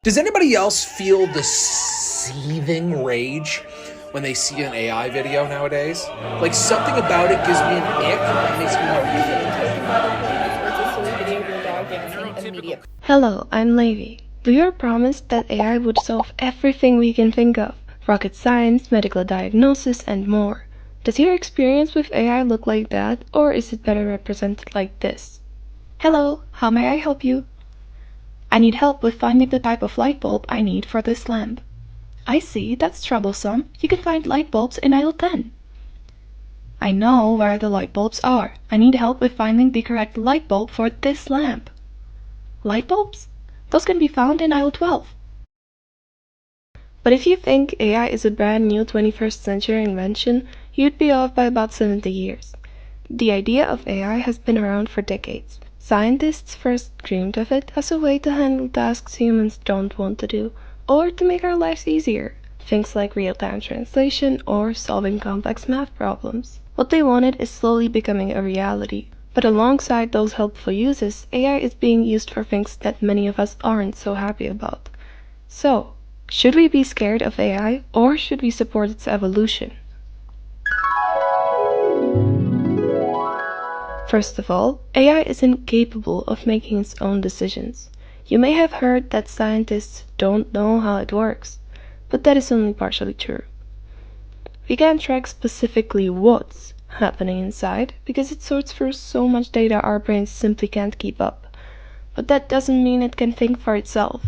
Does anybody else feel the seething rage when they see an AI video nowadays? Like something about it gives me an ick and makes me want to puke. Talking about a page or it's a silly video of your dog dancing, immediate. Hello, I'm Levi. We were promised that AI would solve everything we can think of: rocket science, medical diagnosis, and more. Does your experience with AI look like that, or is it better represented like this? Hello, how may I help you? I need help with finding the type of light bulb I need for this lamp. I see, that's troublesome. You can find light bulbs in aisle 10. I know where the light bulbs are. I need help with finding the correct light bulb for this lamp. Light bulbs? Those can be found in aisle 12. But if you think AI is a brand new 21st century invention, you'd be off by about 70 years. The idea of AI has been around for decades. Scientists first dreamed of it as a way to handle tasks humans don't want to do, or to make our lives easier, things like real-time translation or solving complex math problems. What they wanted is slowly becoming a reality. But alongside those helpful uses, AI is being used for things that many of us aren't so happy about. So, should we be scared of AI, or should we support its evolution? First of all, AI isn't capable of making its own decisions. You may have heard that scientists don't know how it works, but that is only partially true. We can't track specifically what's happening inside because it sorts through so much data our brains simply can't keep up. But that doesn't mean it can think for itself.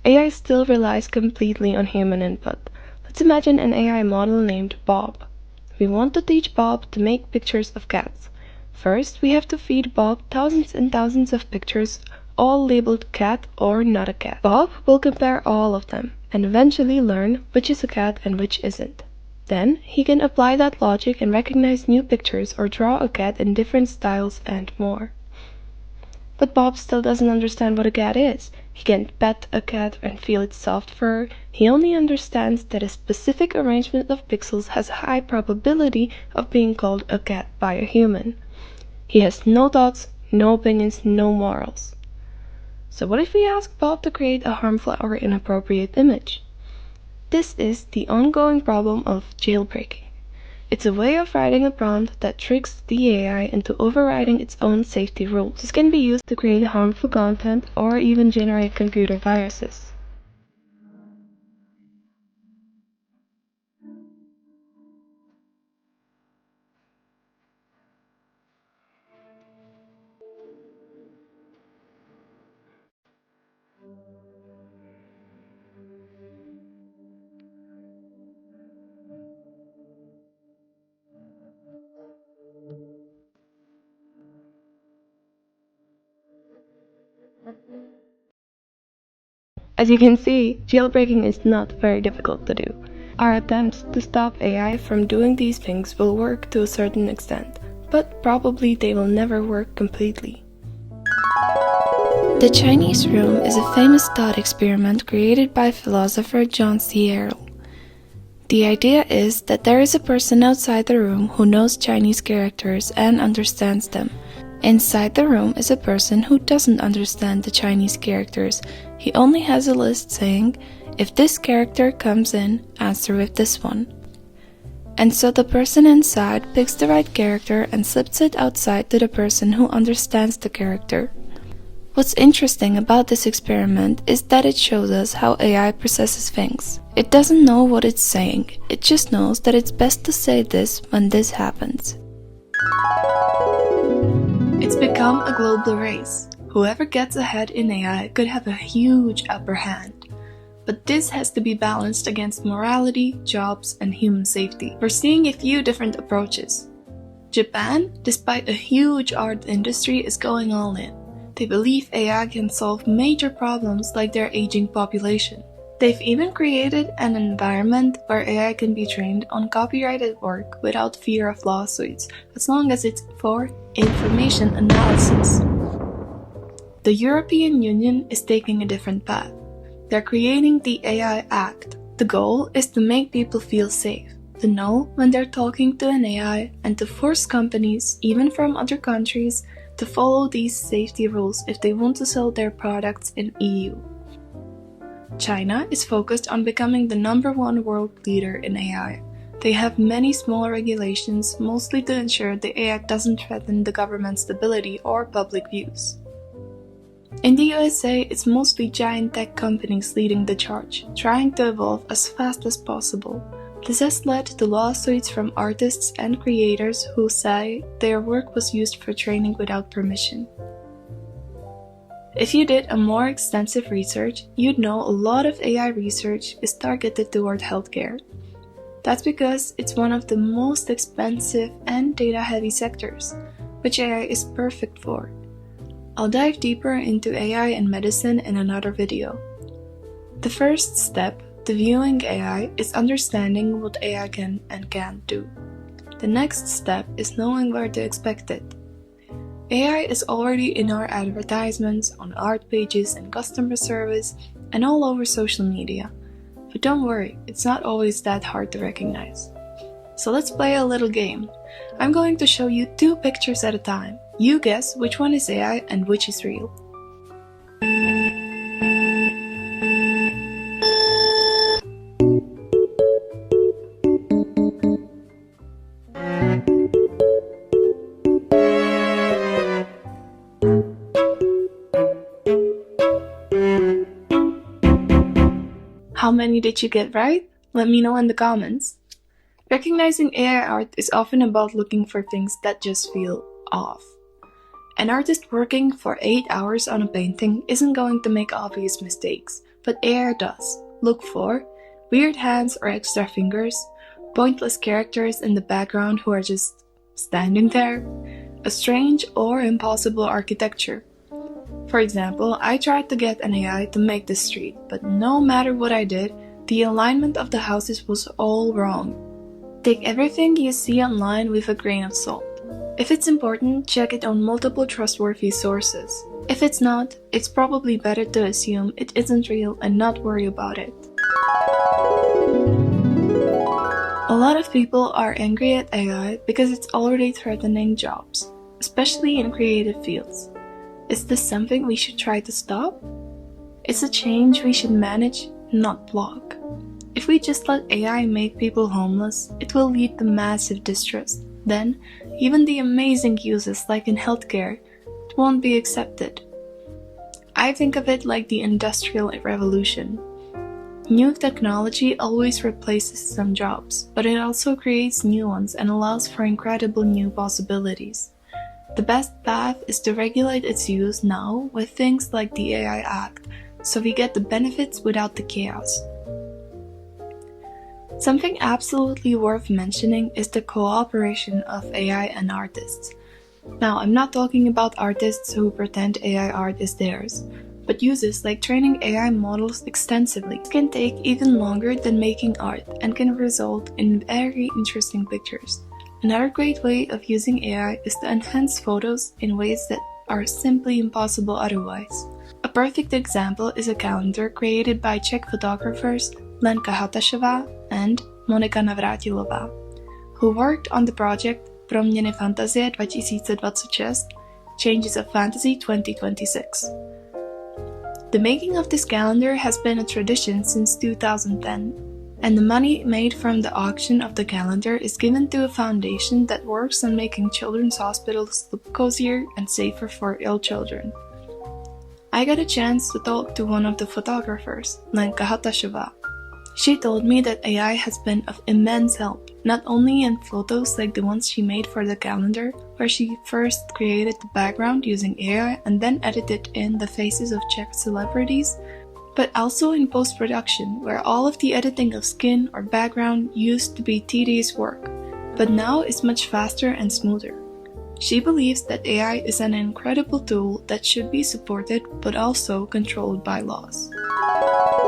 AI still relies completely on human input. Let's imagine an AI model named Bob. We want to teach Bob to make pictures of cats. First, we have to feed Bob thousands and thousands of pictures, all labeled cat or not a cat. Bob will compare all of them, and eventually learn which is a cat and which isn't. Then, he can apply that logic and recognize new pictures or draw a cat in different styles and more. But Bob still doesn't understand what a cat is. He can't pet a cat and feel its soft fur. He only understands that a specific arrangement of pixels has a high probability of being called a cat by a human. He has no thoughts, no opinions, no morals. So what if we ask Bob to create a harmful or inappropriate image? This is the ongoing problem of jailbreaking. It's a way of writing a prompt that tricks the AI into overriding its own safety rules. This can be used to create harmful content or even generate computer viruses. As you can see, jailbreaking is not very difficult to do. Our attempts to stop AI from doing these things will work to a certain extent, but probably they will never work completely. The Chinese room is a famous thought experiment created by philosopher John Searle. The idea is that there is a person outside the room who knows Chinese characters and understands them. Inside the room is a person who doesn't understand the Chinese characters. He only has a list saying, if this character comes in, answer with this one. And so the person inside picks the right character and slips it outside to the person who understands the character. What's interesting about this experiment is that it shows us how AI processes things. It doesn't know what it's saying, it just knows that it's best to say this when this happens. It's become a global race. Whoever gets ahead in AI could have a huge upper hand. But this has to be balanced against morality, jobs, and human safety. We're seeing a few different approaches. Japan, despite a huge art industry, is going all in. They believe AI can solve major problems like their aging population. They've even created an environment where AI can be trained on copyrighted work without fear of lawsuits, as long as it's for information analysis. The European Union is taking a different path. They're creating the AI Act. The goal is to make people feel safe, to know when they're talking to an AI, and to force companies, even from other countries, to follow these safety rules if they want to sell their products in EU. China is focused on becoming the #1 world leader in AI. They have many smaller regulations, mostly to ensure the AI doesn't threaten the government's stability or public views. In the USA, it's mostly giant tech companies leading the charge, trying to evolve as fast as possible. This has led to lawsuits from artists and creators who say their work was used for training without permission. If you did a more extensive research, you'd know a lot of AI research is targeted toward healthcare. That's because it's one of the most expensive and data-heavy sectors, which AI is perfect for. I'll dive deeper into AI and medicine in another video. The first step to viewing AI is understanding what AI can and can't do. The next step is knowing where to expect it. AI is already in our advertisements, on art pages and customer service, and all over social media. But don't worry, it's not always that hard to recognize. So let's play a little game. I'm going to show you 2 pictures at a time. You guess which one is AI and which is real. How many did you get right? Let me know in the comments. Recognizing AI art is often about looking for things that just feel off. An artist working for 8 hours on a painting isn't going to make obvious mistakes, but AI does. Look for weird hands or extra fingers, pointless characters in the background who are just standing there, a strange or impossible architecture. For example, I tried to get an AI to make the street, but no matter what I did, the alignment of the houses was all wrong. Take everything you see online with a grain of salt. If it's important, check it on multiple trustworthy sources. If it's not, it's probably better to assume it isn't real and not worry about it. A lot of people are angry at AI because it's already threatening jobs, especially in creative fields. Is this something we should try to stop? It's a change we should manage, not block. If we just let AI make people homeless, it will lead to massive distrust. Then, even the amazing uses like in healthcare, it won't be accepted. I think of it like the Industrial Revolution. New technology always replaces some jobs, but it also creates new ones and allows for incredible new possibilities. The best path is to regulate its use now with things like the AI Act, so we get the benefits without the chaos. Something absolutely worth mentioning is the cooperation of AI and artists. Now, I'm not talking about artists who pretend AI art is theirs, but uses like training AI models extensively can take even longer than making art and can result in very interesting pictures. Another great way of using AI is to enhance photos in ways that are simply impossible otherwise. A perfect example is a calendar created by Czech photographers Lenka Hatasheva and Monika Navrátilová, who worked on the project Proměny fantazie 2026, Changes of Fantasy 2026. The making of this calendar has been a tradition since 2010, and the money made from the auction of the calendar is given to a foundation that works on making children's hospitals look cozier and safer for ill children. I got a chance to talk to one of the photographers, Lenka Hatasheva. She told me that AI has been of immense help, not only in photos like the ones she made for the calendar, where she first created the background using AI and then edited in the faces of Czech celebrities, but also in post-production, where all of the editing of skin or background used to be tedious work, but now is much faster and smoother. She believes that AI is an incredible tool that should be supported but also controlled by laws.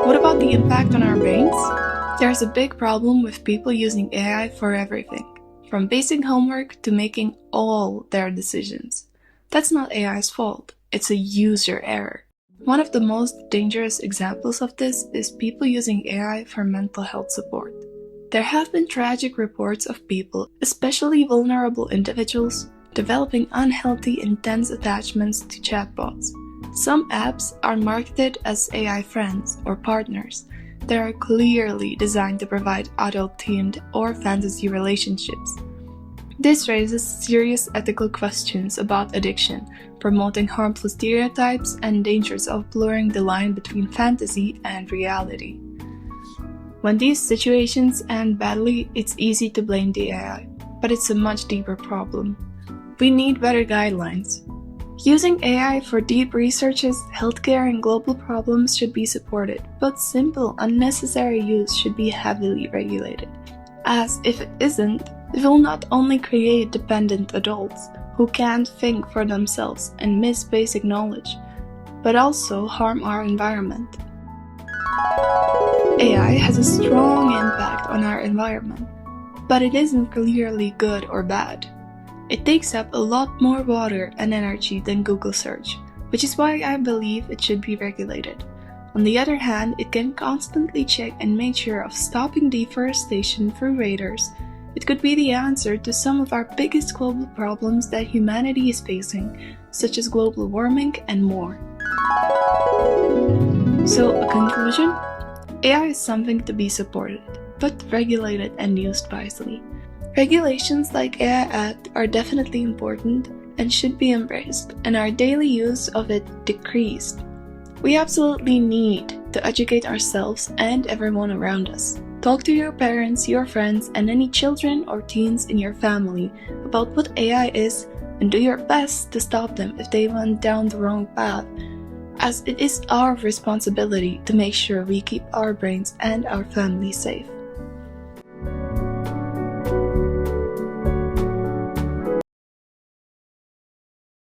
What about the impact on our brains? There's a big problem with people using AI for everything, from basic homework to making all their decisions. That's not AI's fault, it's a user error. One of the most dangerous examples of this is people using AI for mental health support. There have been tragic reports of people, especially vulnerable individuals, developing unhealthy, intense attachments to chatbots. Some apps are marketed as AI friends or partners. They are clearly designed to provide adult-themed or fantasy relationships. This raises serious ethical questions about addiction, promoting harmful stereotypes and dangers of blurring the line between fantasy and reality. When these situations end badly, it's easy to blame the AI, but it's a much deeper problem. We need better guidelines. Using AI for deep researches, healthcare, and global problems should be supported, but simple, unnecessary use should be heavily regulated. As if it isn't, it will not only create dependent adults who can't think for themselves and miss basic knowledge, but also harm our environment. AI has a strong impact on our environment, but it isn't clearly good or bad. It takes up a lot more water and energy than Google search, which is why I believe it should be regulated. On the other hand, it can constantly check and make sure of stopping deforestation through radars. It could be the answer to some of our biggest global problems that humanity is facing, such as global warming and more. So, a conclusion? AI is something to be supported, but regulated and used wisely. Regulations like AI Act are definitely important and should be embraced, and our daily use of it decreased. We absolutely need to educate ourselves and everyone around us. Talk to your parents, your friends, and any children or teens in your family about what AI is, and do your best to stop them if they went down the wrong path, as it is our responsibility to make sure we keep our brains and our family safe.